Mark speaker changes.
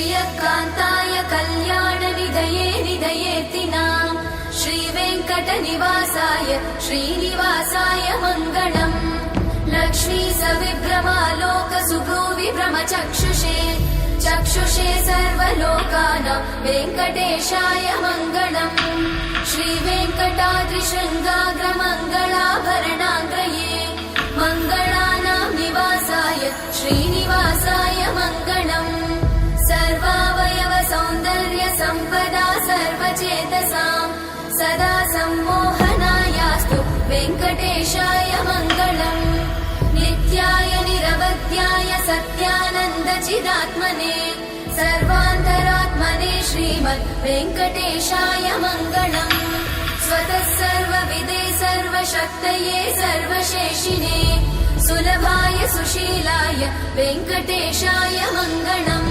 Speaker 1: श्रियकान्ताय कल्याणनिधये निधयेतिनाम् श्रीवेङ्कटनिवासाय श्रीनिवासाय मङ्गलम् लक्ष्मी सविभ्रमालोक सुभ्रूविभ्रमचक्षुषे चक्षुषे सर्वलोकानां वेङ्कटेशाय मङ्गलम् श्रीवेङ्कटाद्रिशृङ्गाग्रमङ्गलाभरणाङ्गये मङ्गलानां निवासाय श्रीनिवासाय मङ्गलम् सर्वावयव सौन्दर्य सम्पदा सर्वचेतसां सदा सम्मोहनायास्तु वेङ्कटेशाय मङ्गलम् नित्याय निरवध्याय सत्यानन्दचिदात्मने सर्वान्तरात्मने श्रीमद् वेङ्कटेशाय मङ्गलम् स्वतः सर्वविदे सर्वशक्तये सर्वशेषिने सुलभाय सुशीलाय वेङ्कटेशाय मङ्गलम्।